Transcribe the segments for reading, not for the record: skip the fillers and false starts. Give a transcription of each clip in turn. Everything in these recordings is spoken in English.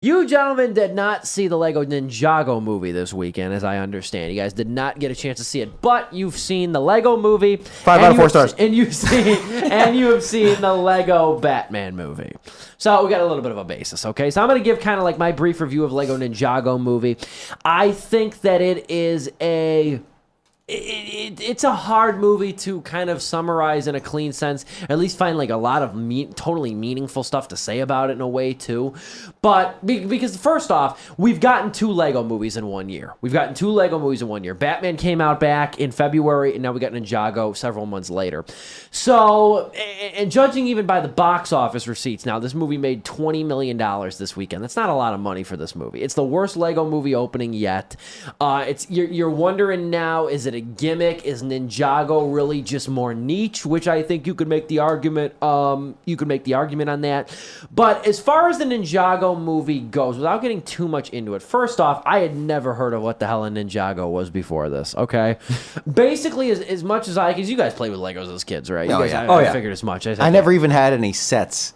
You gentlemen did not see the Lego Ninjago movie this weekend, as I understand. You guys did not get a chance to see it, but you've seen the Lego movie. 5 out of 4 stars. And you have seen the Lego Batman movie. So we got a little bit of a basis, okay? So I'm going to give kind of like my brief review of Lego Ninjago movie. I think that it is it's a hard movie to kind of summarize in a clean sense, at least find like a lot of totally meaningful stuff to say about it in a way too. But because first off, we've gotten 2 Lego movies in 1 year. Batman came out back in February, and now we got Ninjago several months later. So, and judging even by the box office receipts, now this movie made $20 million this weekend. That's not a lot of money for this movie. It's the worst Lego movie opening yet. You're wondering now, is it a gimmick? Is Ninjago really just more niche? Which I think you could make the argument. On that. But as far as the Ninjago movie goes, without getting too much into it, first off, I had never heard of what the hell a Ninjago was before this. Okay, basically, as much as you guys played with Legos as kids, right? I figured as much. I never even had any sets.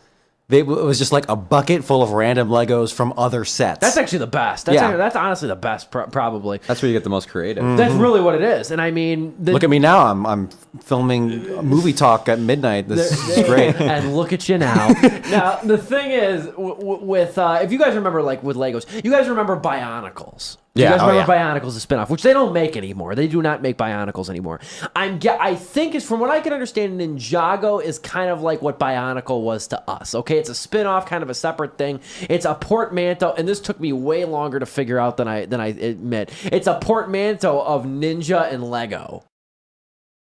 It was just like a bucket full of random Legos from other sets. That's actually the best. That's honestly the best, probably. That's where you get the most creative. Mm-hmm. That's really what it is. And I mean... Look at me now. I'm filming a movie talk at midnight. This is great. And look at you now. Now, the thing is, with if you guys remember, like, with Legos, you guys remember Bionicles. You guys remember Bionicles, the spinoff, which they don't make anymore. They do not make Bionicles anymore. I think, is from what I can understand, Ninjago is kind of like what Bionicle was to us. Okay, it's a spinoff, kind of a separate thing. It's a portmanteau, and this took me way longer to figure out than I admit. It's a portmanteau of Ninja and Lego.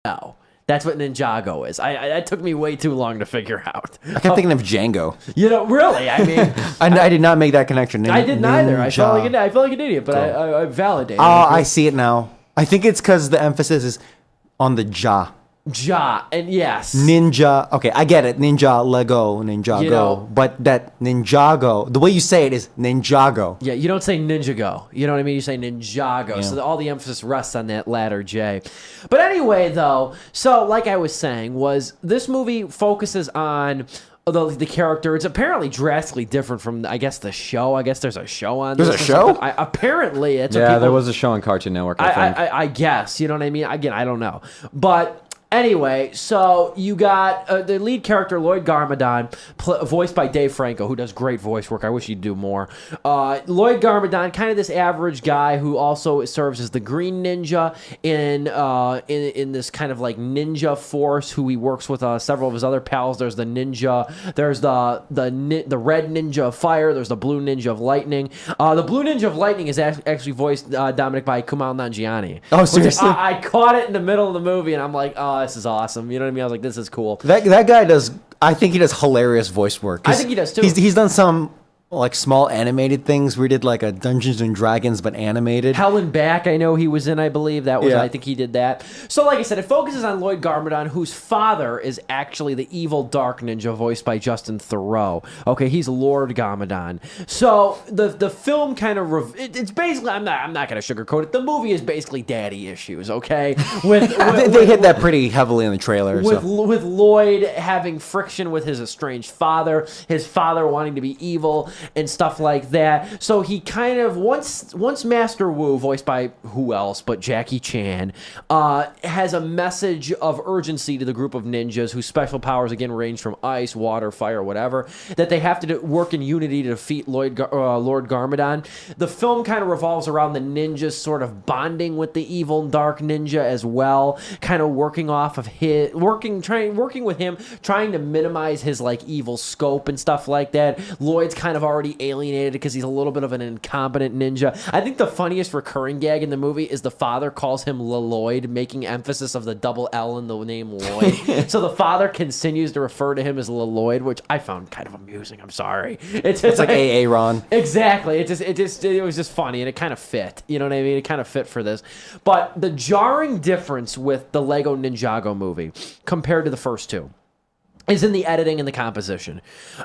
No. That's what Ninjago is. That took me way too long to figure out. I kept thinking of Django. Really? I mean... I did not make that connection. I didn't either. I felt like an idiot, but I validated. I see it now. I think it's because the emphasis is on the ja. Ja, and yes. Ninja. Okay, I get it. Ninja, Lego, Ninjago. But that Ninjago, the way you say it is Ninjago. Yeah, you don't say Ninjago. You know what I mean? You say Ninjago. Yeah. So all the emphasis rests on that latter J. But anyway, though, so like I was saying, was this movie focuses on... the character, it's apparently drastically different from, I guess, the show. I guess there's a show on this. There's a show? Apparently. It's there was a show on Cartoon Network, I think. I guess. You know what I mean? Again, I don't know. But... anyway, so you got the lead character, Lloyd Garmadon, voiced by Dave Franco, who does great voice work. I wish he'd do more. Lloyd Garmadon, kind of this average guy who also serves as the Green Ninja in this kind of like ninja force, who he works with several of his other pals. There's the ninja. There's the red ninja of fire. There's the blue ninja of lightning. The blue ninja of lightning is actually voiced, Dominic, by Kumail Nanjiani. Oh, seriously? I caught it in the middle of the movie, and I'm like, oh, this is awesome. You know what I mean? I was like, this is cool. That guy does. I think he does hilarious voice work. I think he does too. He's done some like small animated things. We did like a Dungeons and Dragons, but animated. Hell and Back, I know he was in. I believe that was. Yeah. I think he did that. So, like I said, it focuses on Lloyd Garmadon, whose father is actually the evil Dark Ninja, voiced by Justin Theroux. Okay, he's Lord Garmadon. So the film kind of it's basically. I'm not going to sugarcoat it. The movie is basically daddy issues. Okay, they hit that pretty heavily in the trailer. With Lloyd having friction with his estranged father, his father wanting to be evil and stuff like that. So he kind of, once Master Wu, voiced by who else but Jackie Chan, has a message of urgency to the group of ninjas whose special powers again range from ice, water, fire, whatever, that they have to work in unity to defeat Lord Garmadon. The film kind of revolves around the ninjas sort of bonding with the evil Dark Ninja as well, kind of working off of his working with him, trying to minimize his like evil scope and stuff like that. Lloyd's kind of already alienated because he's a little bit of an incompetent ninja. I think the funniest recurring gag in the movie is the father calls him Lloyd, making emphasis of the double L in the name Lloyd. So the father continues to refer to him as Lloyd, which I found kind of amusing. I'm sorry. It's like AA Ron. Exactly. It was just funny, and it kind of fit. You know what I mean? It kind of fit for this. But the jarring difference with the Lego Ninjago movie compared to the first two is in the editing and the composition.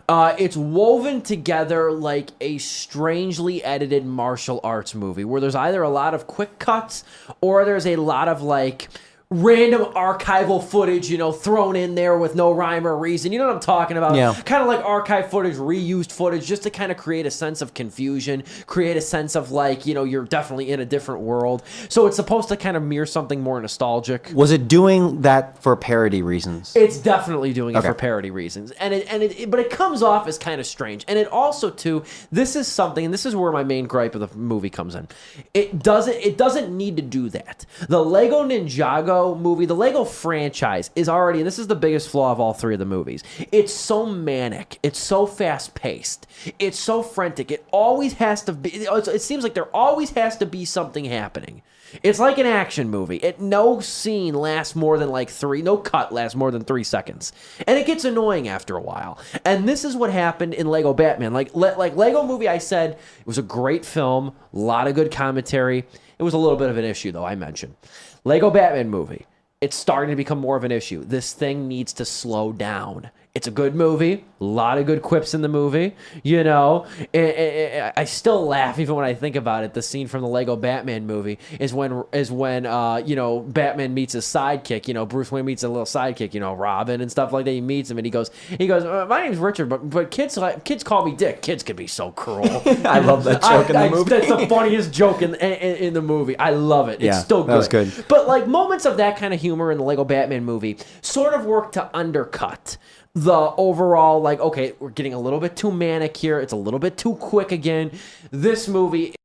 It's woven together like a strangely edited martial arts movie, where there's either a lot of quick cuts or there's a lot of like random archival footage, thrown in there with no rhyme or reason. You know what I'm talking about? Yeah. Kind of like archive footage, reused footage, just to kind of create a sense of confusion, create a sense of like, you're definitely in a different world. So it's supposed to kind of mirror something more nostalgic. Was it doing that for parody reasons? It's definitely doing it for parody reasons. But it comes off as kind of strange. And it also, too, this is something, and this is where my main gripe of the movie comes in. It doesn't need to do that. The Lego Ninjago movie, the Lego franchise is already, and this is the biggest flaw of all three of the movies, it's so manic, it's so fast-paced, it's so frantic, it always has to be, it seems like there always has to be something happening. It's like an action movie. No scene lasts more than no cut lasts more than 3 seconds. And it gets annoying after a while. And this is what happened in Lego Batman. Like Lego Movie, I said, it was a great film, a lot of good commentary. It was a little bit of an issue, though, I mentioned. Lego Batman movie, it's starting to become more of an issue. This thing needs to slow down. It's a good movie, a lot of good quips in the movie, I still laugh even when I think about it. The scene from the Lego Batman movie is when Batman meets his sidekick, Bruce Wayne meets a little sidekick, Robin and stuff like that. He meets him and he goes, my name's Richard, but kids call me Dick. Kids can be so cruel. I love that joke in the movie. That's the funniest joke in the movie. I love it. It's still good. That was good. But moments of that kind of humor in the Lego Batman movie sort of work to undercut the overall, okay, we're getting a little bit too manic here. It's a little bit too quick again. This movie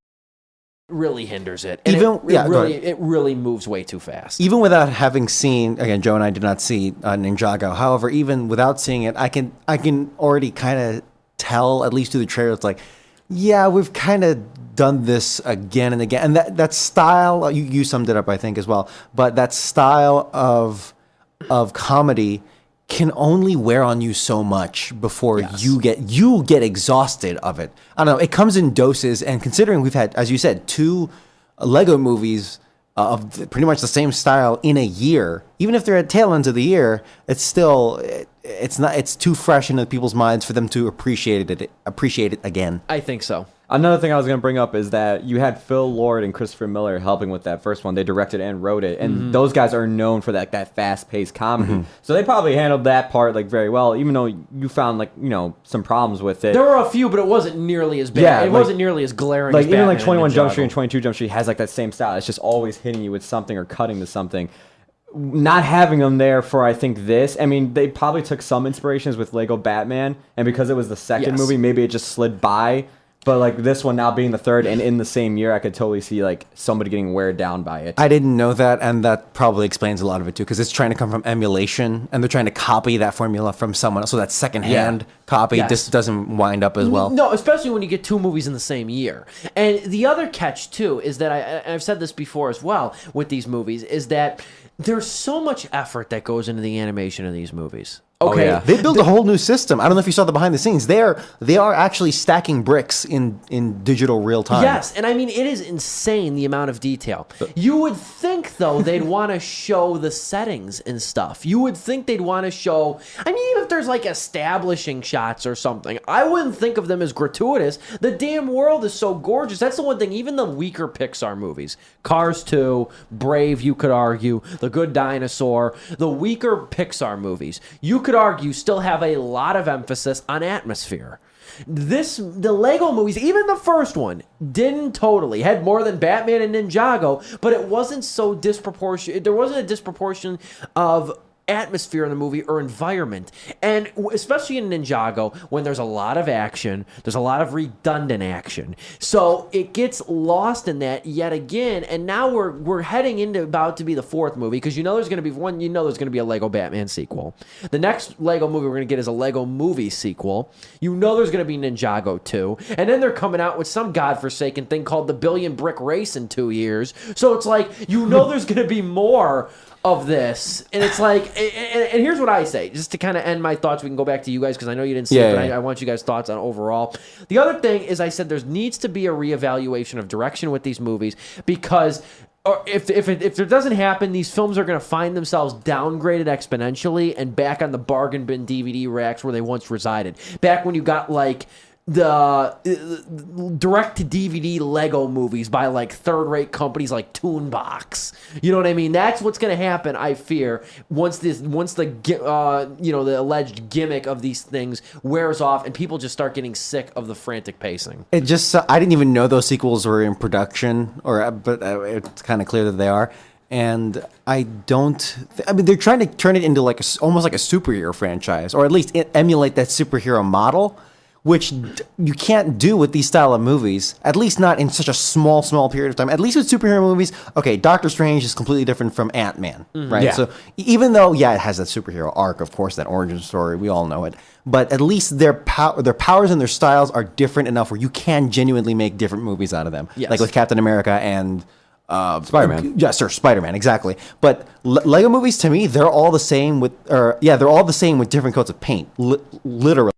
really hinders it. And it really moves way too fast. Even without having seen, again, Joe and I did not see Ninjago. However, even without seeing it, I can already kind of tell, at least through the trailer, it's like, yeah, we've kind of done this again and again. And that style, you summed it up, I think, as well. But that style of comedy can only wear on you so much before you get exhausted of it. I don't know. It comes in doses, and considering we've had, as you said, 2 Lego movies of pretty much the same style in a year, even if they're at tail ends of the year, it's still it's too fresh into people's minds for them to appreciate it again. I think so. Another thing I was going to bring up is that you had Phil Lord and Christopher Miller helping with that first one. They directed and wrote it, and those guys are known for that fast-paced comedy. So they probably handled that part very well, even though you found some problems with it. There were a few, but it wasn't nearly as bad. Yeah, it wasn't nearly as glaring. As even 21 Jump Street and 22 Jump Street has that same style. It's just always hitting you with something or cutting to something. Not having them there for, I think, this. I mean, they probably took some inspirations with Lego Batman, and because it was the second movie, maybe it just slid by. But this one now being the third and in the same year, I could totally see somebody getting weighed down by it. I didn't know that, and that probably explains a lot of it too, because it's trying to come from emulation, and they're trying to copy that formula from someone else. So that secondhand copy just doesn't wind up as well. No, especially when you get 2 movies in the same year. And the other catch too is that I've said this before as well with these movies, is that there's so much effort that goes into the animation of these movies. Okay, they built a whole new system. I don't know if you saw the behind the scenes. They are actually stacking bricks in digital real time. Yes, and I mean, it is insane the amount of detail. You would think, though, they'd want to show the settings and stuff. You would think they'd want to show, I mean, even if there's establishing shots or something, I wouldn't think of them as gratuitous. The damn world is so gorgeous. That's the one thing, even the weaker Pixar movies, Cars 2, Brave, you could argue, The Good Dinosaur, the weaker Pixar movies, you could argue still have a lot of emphasis on atmosphere. The Lego movies, even the first one, didn't totally. Had more than Batman and Ninjago, but it wasn't so disproportionate. There wasn't a disproportion of atmosphere in the movie or environment. And especially in Ninjago, when there's a lot of action, there's a lot of redundant action. So it gets lost in that yet again. And now we're heading into about to be the 4th movie, because there's going to be there's going to be a Lego Batman sequel. The next Lego movie we're going to get is a Lego Movie sequel. There's going to be Ninjago 2. And then they're coming out with some godforsaken thing called the Billion Brick Race in 2 years. So it's there's going to be more of this, and it's and here's what I say, just to kind of end my thoughts. We can go back to you guys, because I know you didn't see it, but I want you guys' thoughts on overall. The other thing is, I said there needs to be a reevaluation of direction with these movies, because if there doesn't happen, these films are going to find themselves downgraded exponentially and back on the bargain bin DVD racks where they once resided. Back when you got direct to DVD Lego movies by like third-rate companies like Toonbox. You know what I mean? That's what's going to happen, I fear, once the the alleged gimmick of these things wears off and people just start getting sick of the frantic pacing. It just I didn't even know those sequels were in production, but it's kind of clear that they are. And I mean, they're trying to turn it into like almost like a superhero franchise, or at least emulate that superhero model, which you can't do with these style of movies, at least not in such a small period of time. At least with superhero movies, okay, Doctor Strange is completely different from Ant-Man, right? Yeah. So even though, it has that superhero arc, of course, that origin story, we all know it, but at least their powers and their styles are different enough where you can genuinely make different movies out of them. Yes. Like with Captain America and... Spider-Man. Yes, sir, Spider-Man, exactly. But Lego movies, to me, they're all the same they're all the same with different coats of paint, literally.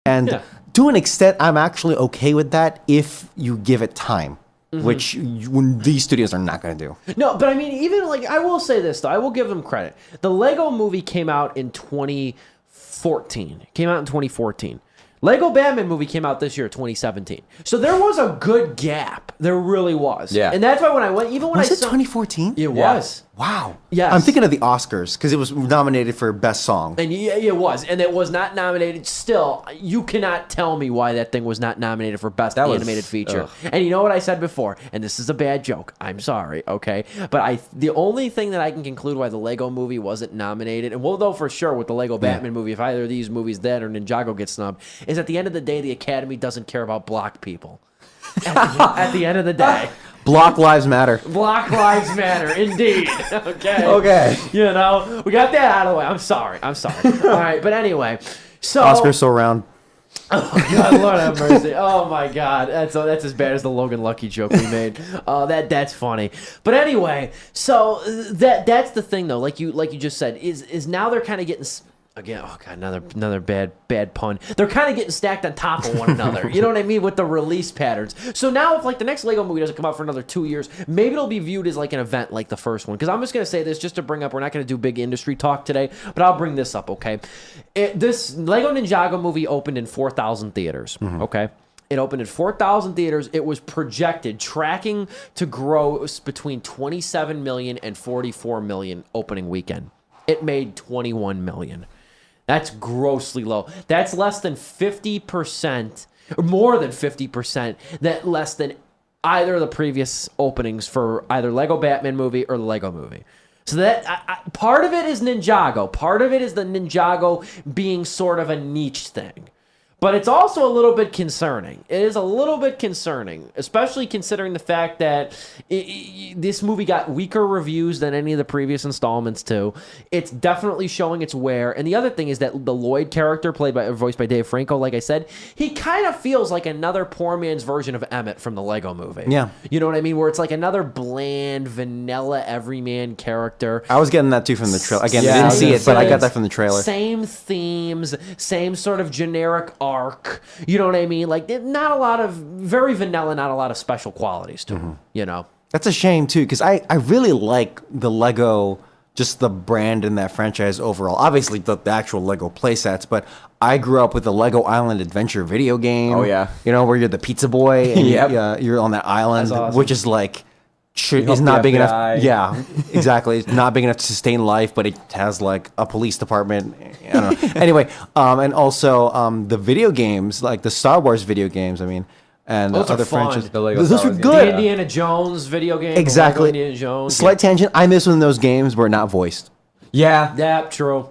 And to an extent, I'm actually okay with that if you give it time, which when these studios are not going to do. No, but I mean, even like, I will say this, though. I will give them credit. The Lego movie came out in 2014. Lego Batman movie came out this year, 2017. So there was a good gap. There really was. Yeah. And that's why when I went, even when Was I it saw 2014? it was. Wow. Yes. I'm thinking of the Oscars because it was nominated for Best Song. And yeah, it was. And it was not nominated. Still, you cannot tell me why that thing was not nominated for Best Animated Feature. And you know what I said before? And this is a bad joke. I'm sorry, okay? But the only thing that I can conclude why the Lego movie wasn't nominated, and we'll know for sure with the Lego Batman movie, if either of these movies, that or Ninjago, gets snubbed, is at the end of the day, the Academy doesn't care about blocked people. At the end of the day. Black Lives Matter. Black Lives Matter, indeed. Okay. Okay. You know, we got that out of the way. I'm sorry. All right, but anyway. So Oscars so round. Oh God, Lord have mercy. Oh my God, that's as bad as the Logan Lucky joke we made. That's funny. But anyway, so that's the thing though. Like you just said, is now they're kind of getting. Again, oh God, another bad pun. They're kind of getting stacked on top of one another. You know what I mean? With the release patterns. So now if like the next Lego movie doesn't come out for another 2 years, maybe it'll be viewed as like an event like the first one. Because I'm just going to say this just to bring up, we're not going to do big industry talk today, but I'll bring this up, okay? This Lego Ninjago movie opened in 4,000 theaters, okay? It opened in 4,000 theaters. It was projected, tracking to grow between 27 million and 44 million opening weekend. It made 21 million. That's grossly low. That's less than 50%, or more than 50%, that less than either of the previous openings for either Lego Batman movie or the Lego movie. So that part of it is Ninjago. Part of it is the Ninjago being sort of a niche thing. But it's also a little bit concerning. It is a little bit concerning, especially considering the fact that this movie got weaker reviews than any of the previous installments, too. It's definitely showing its wear. And the other thing is that the Lloyd character, voiced by Dave Franco, like I said, he kind of feels like another poor man's version of Emmett from the Lego movie. Yeah. You know what I mean? Where it's like another bland, vanilla, everyman character. I was getting that too from the trailer. Again, Yeah, I didn't see it, but I got Same that from the trailer. Same themes, same sort of generic arc. You know what I mean? Like, not a lot of, very vanilla, not a lot of special qualities to him, you know? That's a shame too, because I really like the Lego, just the brand in that franchise overall. Obviously, the actual Lego playsets, but I grew up with the Lego Island Adventure video game. Oh, yeah. You know, where you're the pizza boy and Yep. you're on that island, That's awesome. which is like... help is not the big enough. FBI. Yeah, exactly. It's not big enough to sustain life, but it has like a police department. I don't know. Anyway, and also the video games, like the Star Wars video games. I mean, and Those are other fun. franchises. The Lego Those Star were Wars good. The Indiana Jones video game. Exactly. The Lego Indiana Jones. Slight tangent. I miss when those games were not voiced. Yeah. Yeah, true.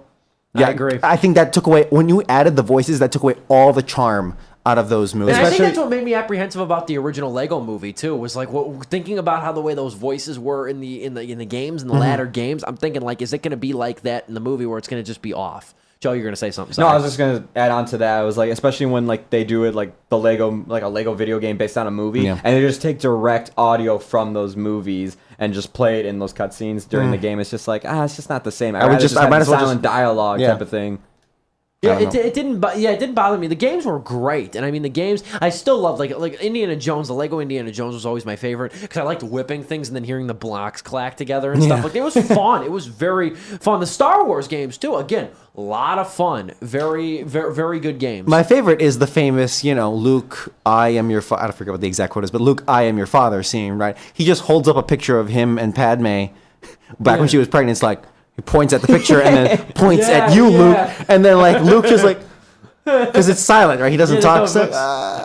Yeah, I agree. I think that took away when you added the voices. That took away all the charm out of those movies. And I think that's what made me apprehensive about the original Lego movie too. Was like thinking about how the way those voices were in the games, in the latter games. I'm thinking like, is it going to be like that in the movie where it's going to just be off? Joe, you're going to say something. No, Sorry. I was just gonna add on to that. I was like, especially when like they do it like the Lego, like a Lego video game based on a movie, Yeah. and they just take direct audio from those movies and just play it in those cutscenes during the game. It's just like it's just not the same. I would rather just- I have might as well silent just- dialogue Yeah. type of thing. Yeah, it didn't. It didn't bother me. The games were great, and I mean the games. I still love like Indiana Jones. The Lego Indiana Jones was always my favorite because I liked whipping things and then hearing the blocks clack together and stuff. Like it was fun. It was very fun. The Star Wars games too. Again, a lot of fun. Very, very, very good games. My favorite is the famous, Luke, I am your father. I forget what the exact quote is, but Luke, I am your father scene. Right? He just holds up a picture of him and Padme back when she was pregnant. It's like. He points at the picture and then points at you, Luke. And then, Luke just because it's silent, right? He doesn't talk.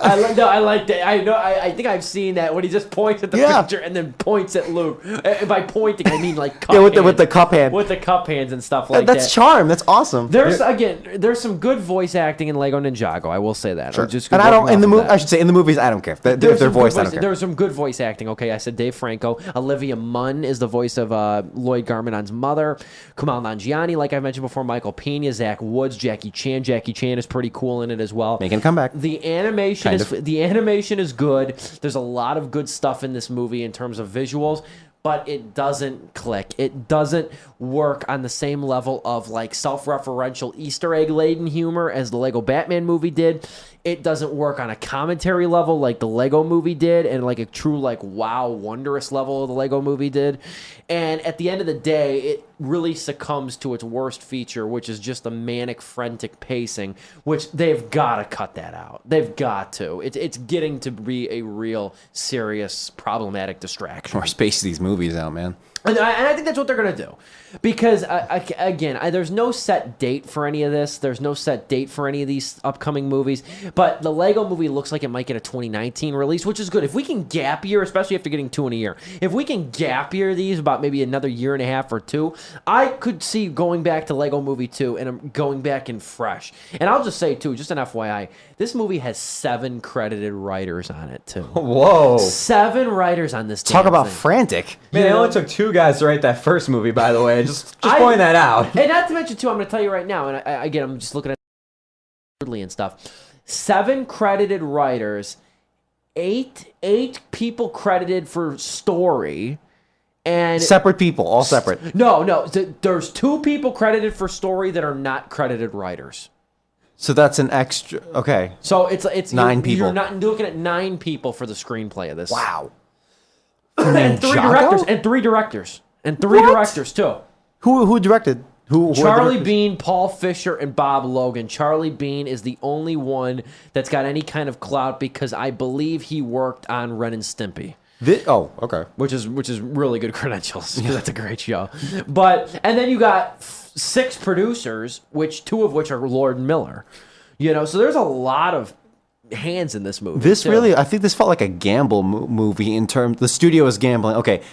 I like that. I know. I think I've seen that when he just points at the picture and then points at Luke. And by pointing, I mean cup with the cup hand. With the cup hands and stuff like that. That's charm. That's awesome. There's some good voice acting in Lego Ninjago. I will say that. Sure. And I don't in the movie. I should say in the movies, I don't care if they're voiced. I don't care. There's some good voice acting. Okay, I said Dave Franco. Olivia Munn is the voice of Lloyd Garmadon's mother. Kumail Nanjiani, like I mentioned before, Michael Pena, Zach Woods, Jackie Chan. Jackie Chan is pretty cool in it as well. Making a comeback. The animation is good. There's a lot of good stuff in this movie in terms of visuals, but it doesn't click. It doesn't work on the same level of self-referential Easter egg laden humor as the Lego Batman movie did. It doesn't work on a commentary level like the Lego movie did, and a true wow, wondrous level of the Lego movie did. And at the end of the day, it really succumbs to its worst feature, which is just the manic, frantic pacing, which they've got to cut that out. They've got to. It's getting to be a real, serious, problematic distraction. Or space these movies out, man. And I think that's what they're going to do. Because, there's no set date for any of this. There's no set date for any of these upcoming movies. But the Lego movie looks like it might get a 2019 release, which is good. If we can gap year, especially after getting 2 in a year, if we can gap year these about maybe another year and a half or 2, I could see going back to Lego Movie 2 and going back in fresh. And I'll just say, too, just an FYI, this movie has 7 credited writers on it, too. Whoa. 7 writers on this Talk about thing. frantic. Man, it only took 2 guys to write that first movie, by the way. Just point that out. And not to mention, too, I'm going to tell you right now, and again, I'm just looking at and stuff. 7 credited writers, 8 people credited for story, and separate people, all separate. No, there's 2 people credited for story that are not credited writers. So that's an extra. Okay. So it's 9 people. You're not looking at 9 people for the screenplay of this. Wow. And 3 directors. And 3 directors. And 3 directors too. Who directed? Who Charlie Bean, Paul Fisher, and Bob Logan. Charlie Bean is the only one that's got any kind of clout because I believe he worked on Ren and Stimpy. Okay. Which is really good credentials because that's a great show. And then you got 6 producers, 2 of which are Lord Miller. So there's a lot of hands in this movie. I think this felt like a gamble movie in terms. The studio is gambling. Okay,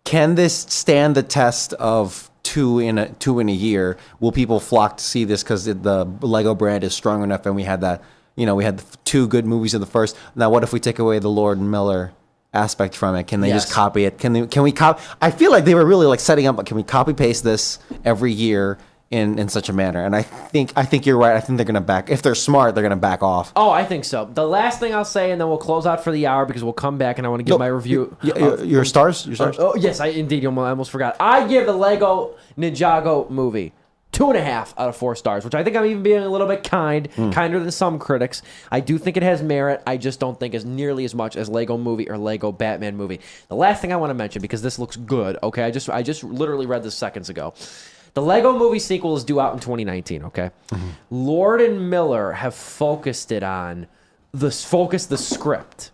can this stand the test of 2 in a year? Will people flock to see this because the Lego brand is strong enough? And we had that. We had 2 good movies in the first. Now, what if we take away the Lord Miller aspect from it? Can they just copy it? Can we copy? I feel like they were really setting up. Can we copy paste this every year in such a manner? And I think you're right. I think they're gonna back. If they're smart, they're gonna back off. Oh, I think so. The last thing I'll say, and then we'll close out for the hour because we'll come back and I want to give my review. Your stars. Your stars. Oh yes, I almost forgot. I give the Lego Ninjago movie 2.5 out of 4 stars, which I think I'm even being a little bit kinder than some critics. I do think it has merit. I just don't think it's nearly as much as Lego Movie or Lego Batman movie. The last thing I want to mention, because this looks good, okay? I just literally read this seconds ago. The Lego Movie sequel is due out in 2019, okay? Mm-hmm. Lord and Miller have focused the script.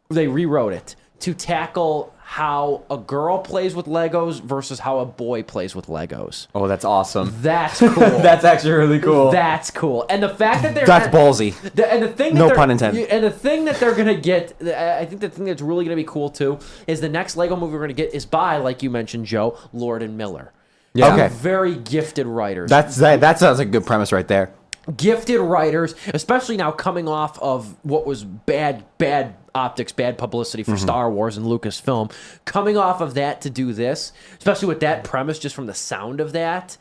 They rewrote it to tackle how a girl plays with Legos versus how a boy plays with Legos. Oh, that's awesome. That's cool. That's actually really cool. That's cool. And the fact that that's ballsy. No pun intended. And the thing that they're going to get, I think the thing that's really going to be cool too, is the next Lego movie we're going to get is by, like you mentioned, Joe, Lord and Miller. Yeah. Okay. Very gifted writers. That sounds like a good premise right there. Gifted writers, especially now coming off of what was bad optics, bad publicity for Star Wars and Lucasfilm, coming off of that to do this, especially with that premise, just from the sound of that,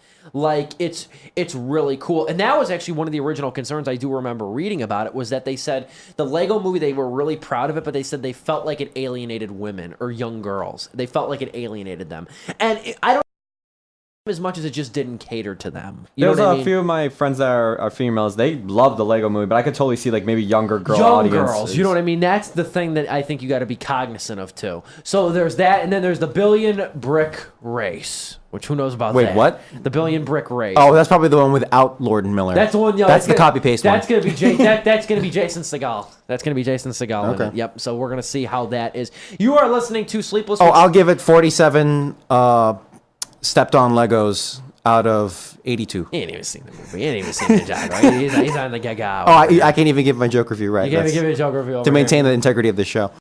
it's really cool. And that was actually one of the original concerns I do remember reading about it, was that they said the Lego movie, they were really proud of it, but they said they felt like it alienated women or young girls. They felt like it alienated them. And I don't as much as it just didn't cater to them. You There's know what I a mean? few of my friends that are females. They love the Lego Movie, but I could totally see like maybe younger girl Young audiences. girls, you know what I mean? That's the thing that I think you got to be cognizant of too. So there's that, and then there's the Billion Brick Race, which who knows about Wait, that? what? The Billion Brick Race. Oh, that's probably the one without Lord and Miller. That's the one. Yo, That's the copy paste one. That's gonna be that's gonna be Jason Segel. That's gonna be Jason Segel. in Okay. it. Yep. So we're gonna see how that is. You are listening to Sleepless. Oh, with- I'll give it 47 stepped on Legos out of 82. He ain't even seen the movie. He ain't even seen Ninjago. He's on the gag out. Oh, I can't even give my joke review right. You can't even That's- give me a joke review over to here. maintain the integrity of the show.